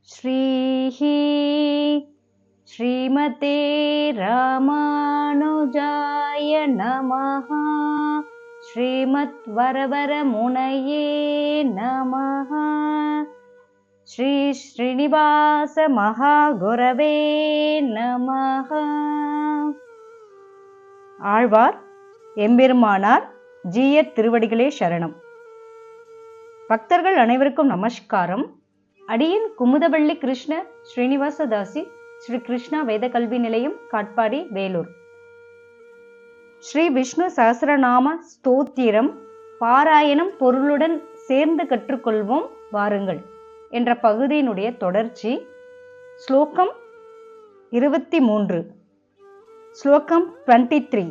ஸ்ரீஹி ஸ்ரீமதே ராமானுஜாய நமஹ. ஸ்ரீமத் வரவர முனையே நமஹ. ஸ்ரீ ஸ்ரீனிவாச மகாகுரவே நமஹ. ஆழ்வார் எம்பெருமானார் ஜீயர் திருவடிகளே சரணம். பக்தர்கள் அனைவருக்கும் நமஸ்காரம். அடியின் குமுதவள்ளி கிருஷ்ண ஸ்ரீனிவாசதாசி, ஸ்ரீ கிருஷ்ணா வேத கல்வி நிலையம், காட்பாடி, வேலூர். ஸ்ரீ விஷ்ணு சஹஸ்ரநாம ஸ்தோத்திரம் பாராயணம் பொருளுடன் சேர்ந்து கற்றுக்கொள்வோம் வாருங்கள் என்ற பகுதியினுடைய தொடர்ச்சி. ஸ்லோகம் 23. ஸ்லோகம் 23.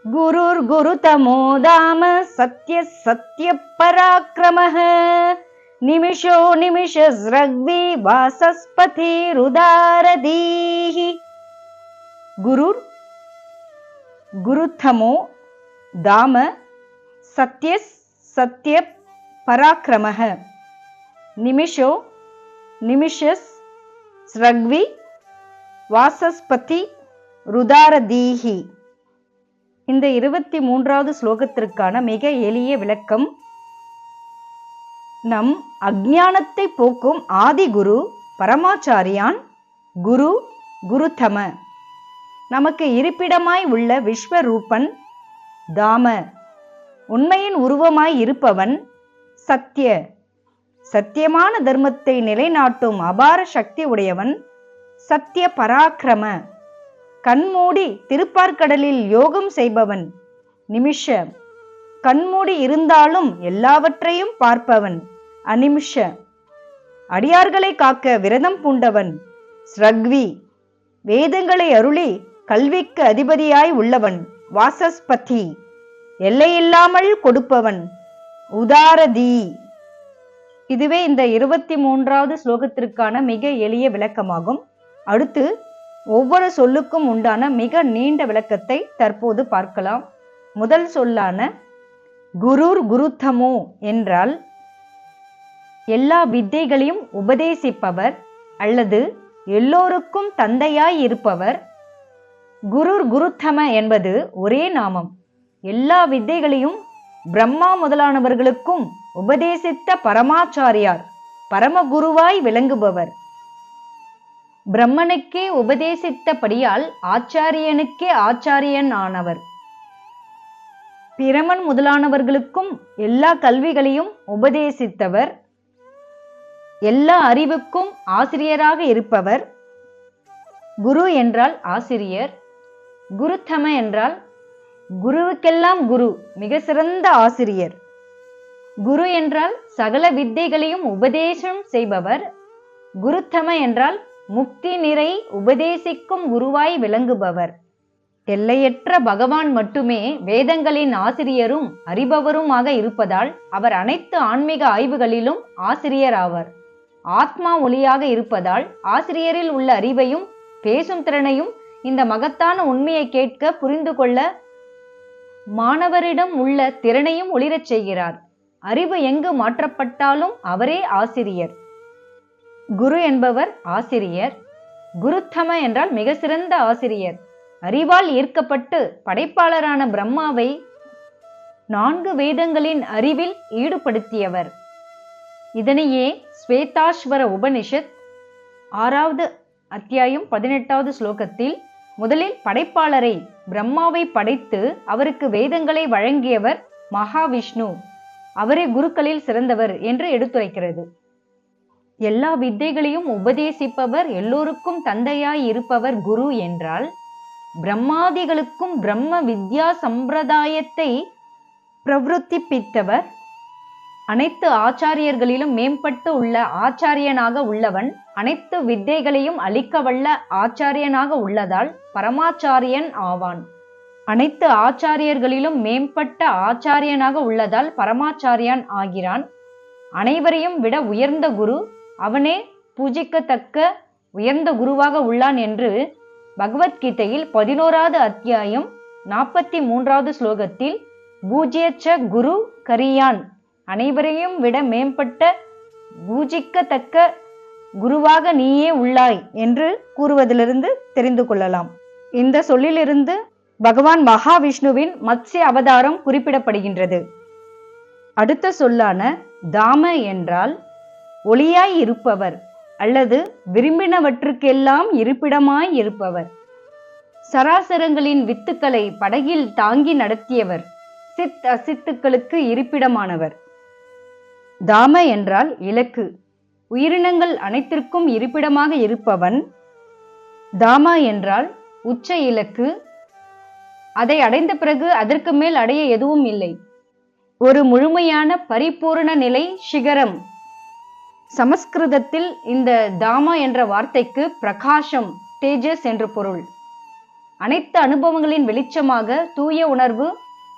குருர் குருதமோ தாம சத்ய சத்ய பராக்கிரமஹ நிமிஷோ நிமிஷஸ்ரக்வி வாசஸ்பதிருதாரதீஹி. குருர் குருத்தமோ தாம சத்ய சத்ய பராக்கிரமஹ நிமிஷோ நிமிஷஸ் ஸ்ரக்வி வாசஸ்பதி ருதாரதீஹி. இந்த 23வது ஸ்லோகத்திற்கான மிக எளிய விளக்கம். நம் அஞ்ஞானத்தை போக்கும் ஆதிகுரு பரமாச்சாரியான் குரு குருத்தம, நமக்கு இருப்பிடமாய் உள்ள விஸ்வரூபன் தாம, உண்மையின் உருவமாய் இருப்பவன் சத்ய, சத்தியமான தர்மத்தை நிலைநாட்டும் அபார சக்தி உடையவன் சத்ய பராக்கிரம, கண்மூடி திருப்பார்கடலில் யோகம் செய்பவன் நிமிஷ, கண்மூடி இருந்தாலும் எல்லாவற்றையும் பார்ப்பவன் அநிமிஷ, அடியார்களை காக்க விரதம் பூண்டவன் ஸ்ரக்வி, வேதங்களை அருளி கல்விக்கு அதிபதியாய் உள்ளவன் வாசஸ்பதி, எல்லையில்லாமல் கொடுப்பவன் உதாரதி. இதுவே இந்த 23வது ஸ்லோகத்திற்கான மிக எளிய விளக்கமாகும். அடுத்து ஒவ்வொரு சொல்லுக்கும் உண்டான மிக நீண்ட விளக்கத்தை தற்போது பார்க்கலாம். முதல் சொல்லான குருர் குருத்தமோ என்றால் எல்லா வித்தைகளையும் உபதேசிப்பவர் அல்லது எல்லோருக்கும் தந்தையாய் இருப்பவர். குருர் குருத்தம என்பது ஒரே நாமம். எல்லா வித்தைகளையும் பிரம்மா முதலானவர்களுக்கும் உபதேசித்த பரமாச்சாரியார், பரமகுருவாய் விளங்குபவர். பிரம்மனுக்கே உபதேசித்தபடியால் ஆச்சாரியனுக்கே ஆச்சாரியன் ஆனவர். பிரமன் முதலானவர்களுக்கும் எல்லா கல்விகளையும் உபதேசித்தவர். எல்லா அறிவுக்கும் ஆசிரியராக இருப்பவர். குரு என்றால் ஆசிரியர். குருத்தம என்றால் குருவுக்கெல்லாம் குரு, மிக சிறந்த ஆசிரியர். குரு என்றால் சகல வித்தைகளையும் உபதேசம் செய்பவர். குருத்தம என்றால் முக்தி நிறை உபதேசிக்கும் குருவாய் விளங்குபவர். எல்லையற்ற பகவான் மட்டுமே வேதங்களின் ஆசிரியரும் அறிபவருமாக இருப்பதால் அவர் அனைத்து ஆன்மீக ஆய்வுகளிலும் ஆசிரியர் ஆவார். ஆத்மா ஒளியாக இருப்பதால் ஆசிரியரில் உள்ள அறிவையும் பேசும் திறனையும் இந்த மகத்தான உண்மையை கேட்க புரிந்து கொள்ள மாணவரிடம் உள்ள திறனையும் ஒளிரச் செய்கிறார். அறிவு எங்கு மாற்றப்பட்டாலும் அவரே ஆசிரியர். குரு என்பவர் ஆசிரியர். குருத்தம என்றால் மிக சிறந்த ஆசிரியர். அறிவால் ஈர்க்கப்பட்டு படைப்பாளரான பிரம்மாவை 4 வேதங்களின் அறிவில் ஈடுபடுத்தியவர். இதனையே ஸ்வேதாஸ்வர உபனிஷத் 6வது அத்தியாயம் 18வது ஸ்லோகத்தில் முதலில் படைப்பாளரை பிரம்மாவை படைத்து அவருக்கு வேதங்களை வழங்கியவர் மகாவிஷ்ணு, அவரே குருக்களில் சிறந்தவர் என்று எடுத்துரைக்கிறது. எல்லா வித்தைகளையும் உபதேசிப்பவர், எல்லோருக்கும் தந்தையாய் இருப்பவர் குரு என்றால் பிரம்மாதிகளுக்கும் பிரம்ம வித்யா சம்பிரதாயத்தை பிரவருத்திப்பித்தவர். அனைத்து ஆச்சாரியர்களிலும் மேம்பட்டு உள்ள ஆச்சாரியனாக உள்ளவன். அனைத்து வித்தைகளையும் அளிக்க வல்ல ஆச்சாரியனாக உள்ளதால் பரமாச்சாரியன் ஆவான். அனைத்து ஆச்சாரியர்களிலும் மேம்பட்ட ஆச்சாரியனாக உள்ளதால் பரமாச்சாரியன் ஆகிறான். அனைவரையும் விட உயர்ந்த குரு, அவனே பூஜிக்கத்தக்க உயர்ந்த குருவாக உள்ளான் என்று பகவத்கீதையில் 11வது அத்தியாயம் 43வது ஸ்லோகத்தில் பூஜ்யச்ச குரு கரியான், அனைவரையும் விட மேம்பட்ட பூஜிக்கத்தக்க குருவாக நீயே உள்ளாய் என்று கூறுவதிலிருந்து தெரிந்து கொள்ளலாம். இந்த சொல்லிலிருந்து பகவான் மகாவிஷ்ணுவின் மத்ஸ்ய அவதாரம் குறிப்பிடப்படுகின்றது. அடுத்த சொல்லான தாம என்றால் ஒளியாய் இருப்பவர் அல்லது விரும்பினவற்றுக்கெல்லாம் இருப்பிடமாய் இருப்பவர். சராசரங்களின் வித்துக்களை படகில் தாங்கி நடத்தியவர், சித் அசித்துக்களுக்கு இருப்பிடமானவர். தாம என்றால் இலக்கு, உயிரினங்கள் அனைத்திற்கும் இருப்பிடமாக இருப்பவன். தாமா என்றால் உச்ச இலக்கு, அதை அடைந்த பிறகு அதற்கு மேல் அடைய எதுவும் இல்லை. ஒரு முழுமையான பரிபூரண நிலை, சிகரம். சமஸ்கிருதத்தில் இந்த தாமா என்ற வார்த்தைக்கு பிரகாசம், தேஜஸ் என்று பொருள். அனைத்து அனுபவங்களின் வெளிச்சமாக, தூய உணர்வு,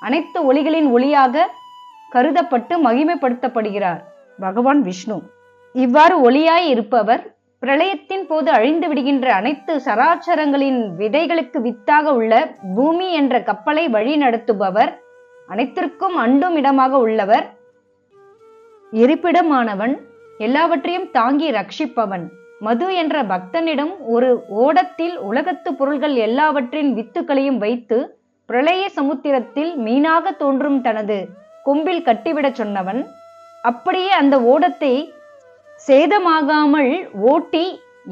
அனைத்து ஒளிகளின் ஒளியாக கருதப்பட்டு மகிமைப்படுத்தப்படுகிறார் பகவான் விஷ்ணு. இவ்வாறு ஒளியாய் இருப்பவர் பிரளயத்தின் போது அழிந்து விடுகின்ற அனைத்து சராச்சரங்களின் விதைகளுக்கு வித்தாக உள்ள பூமி என்ற கப்பலை வழி நடத்துபவர், அனைத்திற்கும் அண்டும் இடமாக உள்ளவர், இருப்பிடமானவன், எல்லாவற்றையும் தாங்கி ரட்சிப்பவன். மது என்ற பக்தனிடம் ஒரு ஓடத்தில் உலகத்து பொருள்கள் எல்லாவற்றின் வித்துக்களையும் வைத்து பிரளய சமுத்திரத்தில் மீனாக தோன்றும் தனது கொம்பில் கட்டிவிடச் சொன்னவன். அப்படியே அந்த ஓடத்தை சேதமாகாமல் ஓட்டி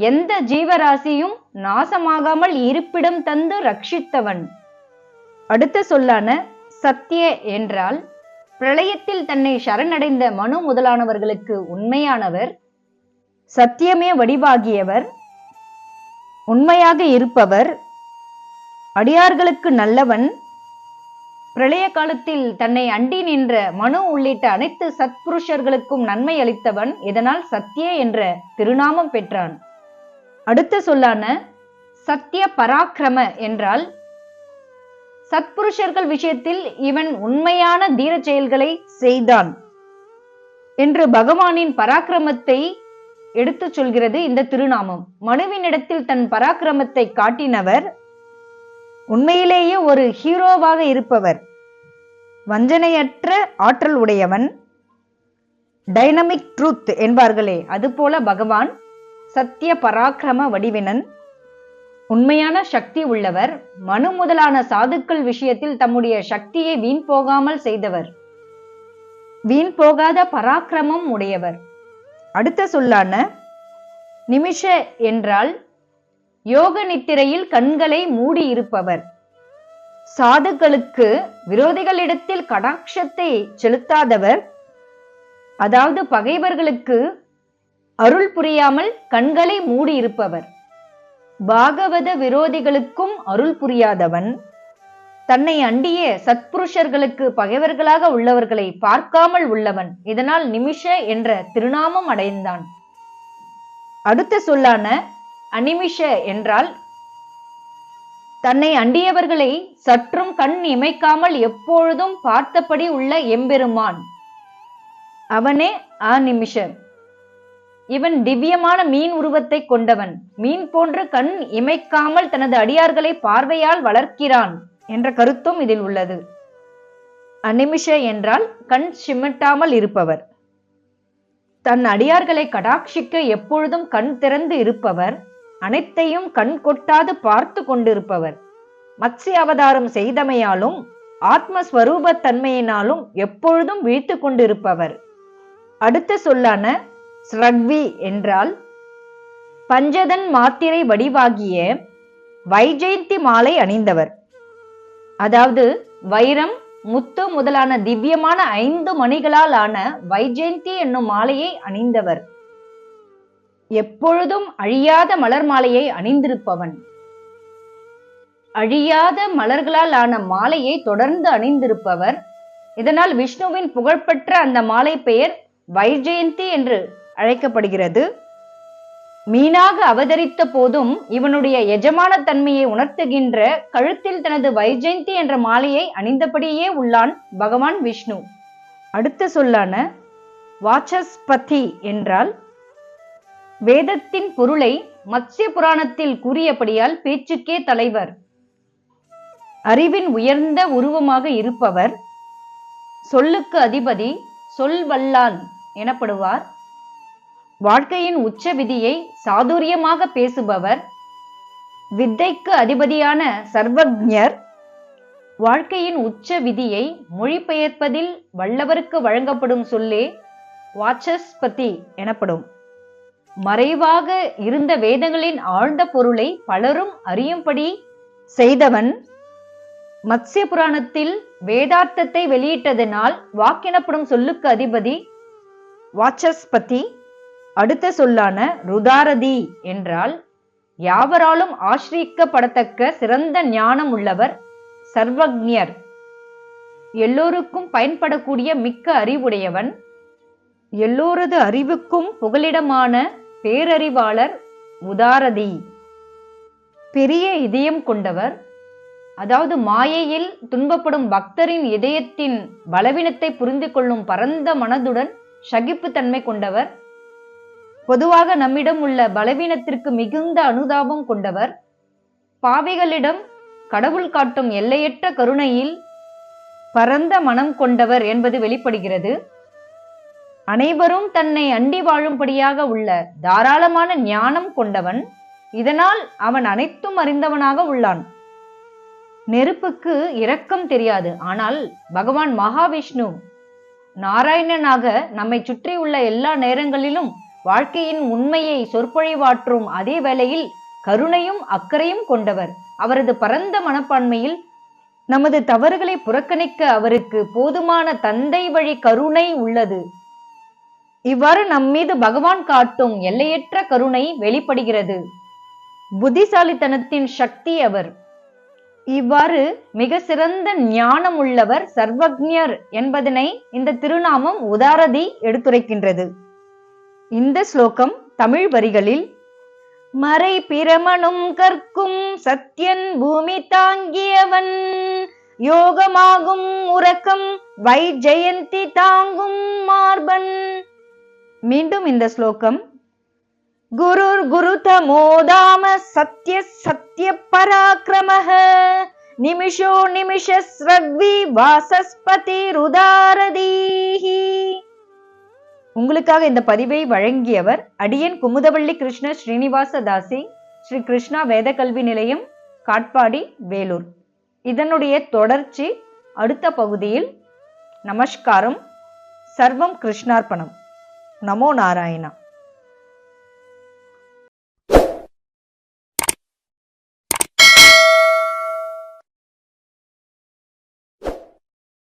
எந்த ஜீவராசியும் நாசமாகாமல் இருப்பிடம் தந்து ரட்சித்தவன். அடுத்த சொல்லான சத்திய என்றால் பிரளயத்தில் தன்னை சரணடைந்த மனு முதலானவர்களுக்கு உண்மையானவர், சத்தியமே வடிவாகியவர், உண்மையாக இருப்பவர், அடியார்களுக்கு நல்லவன். பிரளய காலத்தில் தன்னை அண்டி நின்ற மனு உள்ளிட்ட அனைத்து சத்புருஷர்களுக்கும் நன்மை அளித்தவன். இதனால் சத்திய என்ற திருநாமம் பெற்றான். அடுத்த சொல்லான சத்திய பராக்கிரம என்றால் சத்புருஷர்கள் விஷயத்தில் இவன் உண்மையான தீர செயல்களை செய்தான் என்று பகவானின் பராக்கிரமத்தை எடுத்து சொல்கிறது இந்த திருநாமம். மனுவினிடத்தில் தன் பராக்கிரமத்தை காட்டினவர், உண்மையிலேயே ஒரு ஹீரோவாக இருப்பவர், வஞ்சனையற்ற ஆற்றல் உடையவன், டைனமிக் ட்ரூத் என்பார்களே அதுபோல பகவான் சத்திய பராக்கிரம வடிவினன், உண்மையான சக்தி உள்ளவர், மனு முதலான சாதுக்கள் விஷயத்தில் தம்முடைய சக்தியை வீண் போகாமல் செய்தவர், வீண் போகாத பராக்கிரமம் உடையவர். அடுத்த சொல்லான நிமிஷ என்றால் யோக நித்திரையில் கண்களை மூடி இருப்பவர், சாதுக்களுக்கு விரோதிகளிடத்தில் கடாட்சத்தை செலுத்தாதவர், அதாவது பகைவர்களுக்கு அருள் புரியாமல் கண்களை மூடி இருப்பவர், பாகவத விரோதிகளுக்கும் அருள் புரியாதவன், தன்னை அண்டிய சத்புருஷர்களுக்கு பகைவர்களாக உள்ளவர்களை பார்க்காமல் உள்ளவன். இதனால் நிமிஷ என்ற திருநாமம் அடைந்தான். அடுத்த சொல்லான அனிமிஷ என்றால் தன்னை அண்டியவர்களை சற்றும் கண் இமைக்காமல் எப்பொழுதும் பார்த்தபடி உள்ள எம்பெருமான், அவனே அநிமிஷன். இவன் திவ்யமான மீன் உருவத்தை கொண்டவன், மீன் போன்று கண் இமைக்காமல் தனது அடியார்களை பார்வையால் வளர்க்கிறான் என்ற கருத்தும் இதில் உள்ளது. அநிமிஷ என்றால் கண் சிமிட்டாமல் இருப்பவர், தன் அடியார்களை கடாட்சிக்க எப்பொழுதும் கண் திறந்து இருப்பவர், அனைத்தையும் கண் கொட்டாது பார்த்து கொண்டிருப்பவர், மத்ஸ்ய அவதாரம் செய்தமையாலும் ஆத்மஸ்வரூப தன்மையினாலும் எப்பொழுதும் விழித்து கொண்டிருப்பவர். அடுத்த சொல்லான ஸ்ரக்வி என்றால் பஞ்சதன் மாத்திரை வடிவாகிய வைஜெயந்தி மாலை அணிந்தவர், அதாவது வைரம், முத்து முதலான திவ்யமான 5 மணிகளால் ஆன வைஜெயந்தி என்னும் மாலையை அணிந்தவர், எப்பொழுதும் அழியாத மலர் மாலையை அணிந்திருப்பவன். அழியாத மலர்களால் ஆன மாலையை தொடர்ந்து அணிந்திருப்பவர். இதனால் விஷ்ணுவின் புகழ்பெற்ற அந்த மாலை பெயர் வைஜெயந்தி என்று அழைக்கப்படுகிறது. மீனாக அவதரித்த போதும் இவனுடைய எஜமான தன்மையை உணர்த்துகின்ற கழுத்தில் தனது வைஜெயந்தி என்ற மாலையை அணிந்தபடியே உள்ளான் பகவான் விஷ்ணு. அடுத்த சொல்லான வாசஸ்பதி என்றால் வேதத்தின் பொருளை மத்ஸ்ய புராணத்தில் கூறியபடியால் பேச்சுக்கே தலைவர், அறிவின் உயர்ந்த உருவமாக இருப்பவர், சொல்லுக்கு அதிபதி, சொல் வல்லான் எனப்படுவார், வாழ்க்கையின் உச்ச விதியை சாதுரியமாக பேசுபவர். வித்தைக்கு அதிபதியான சர்வஜ்ஞர். வாழ்க்கையின் உச்ச விதியை மொழிபெயர்ப்பதில் வல்லவருக்கு வழங்கப்படும் சொல்லே வாசஸ்பதி எனப்படும். மறைவாக இருந்த வேதங்களின் ஆழ்ந்த பொருளை பலரும் அறியும்படி செய்தவன். மத்ஸ்ய புராணத்தில் வேதார்த்தத்தை வெளியிட்டதனால் வாக்கெனப்படும் சொல்லுக்கு அதிபதி வாசஸ்பதி. அடுத்த சொல்லான ருதாரதி என்றால் யாவராலும் ஆசிரிக்கப்படத்தக்க சிறந்த ஞானம் உள்ளவர் சர்வஜ்ஞர். எல்லோருக்கும் பயன்படக்கூடிய மிக்க அறிவுடையவன். எல்லோரது அறிவுக்கும் புகலிடமான பேரறிவாளர் உதாரதி. பெரிய இதயம் கொண்டவர். அதாவது மாயையில் துன்பப்படும் பக்தரின் இதயத்தின் பலவீனத்தை புரிந்து கொள்ளும் பரந்த மனதுடன் சகிப்புத்தன்மை கொண்டவர். பொதுவாக நம்மிடம் உள்ள பலவீனத்திற்கு மிகுந்த அனுதாபம் கொண்டவர். பாவிகளிடம் கடவுள் காட்டும் எல்லையற்ற கருணையில் பரந்த மனம் கொண்டவர் என்பது வெளிப்படுகிறது. அனைவரும் தன்னை அண்டி வாழும்படியாக உள்ள தாராளமான ஞானம் கொண்டவன். இதனால் அவன் அனைத்தும் அறிந்தவனாக உள்ளான். நெருப்புக்கு இரக்கம் தெரியாது. ஆனால் பகவான் மகாவிஷ்ணு நாராயணனாக நம்மை சுற்றி உள்ள எல்லா நேரங்களிலும் வாழ்க்கையின் உண்மையை சொற்பொழிவாற்றும் அதே வேளையில் கருணையும் அக்கறையும் கொண்டவர். அவரது பரந்த மனப்பான்மையில் நமது தவறுகளை புறக்கணிக்க அவருக்கு போதுமான தந்தை வழி கருணை உள்ளது. இவ்வாறு நம்மீது பகவான் காட்டும் எல்லையற்ற கருணை வெளிப்படுகிறது. புத்திசாலித்தனத்தின் சக்தி அவர். இவ்வாறு மிக சிறந்த ஞானம் உள்ளவர் சர்வஜ்ஞர் என்பதனை இந்த திருநாமம் உதாரதி எடுத்துரைக்கின்றது. இந்த ஸ்லோகம் தமிழ் வரிகளில் மறை பிரமனும் கற்கும் சத்யன் பூமி தாங்கியவன் யோகமாகும் உறக்கம் வைஜெயந்தி தாங்கும் மார்பன். மீண்டும் இந்த ஸ்லோகம் குருர் குரு தமோதாம சத்ய சத்ய பராக்கிரமஹ நிமிஷோ நிமிஷ ஸ்ரக்வி வாசஸ்பதி ருதாரதீஹி. உங்களுக்காக இந்த பதிவை வழங்கியவர் அடியன் குமுதவள்ளி கிருஷ்ண ஸ்ரீனிவாச தாசி, ஸ்ரீ கிருஷ்ணா வேத கல்வி நிலையம், காட்பாடி, வேலூர். இதனுடைய தொடர்ச்சி அடுத்த பகுதியில். நமஸ்காரம். சர்வம் கிருஷ்ணார்ப்பணம். நமோ நாராயணா.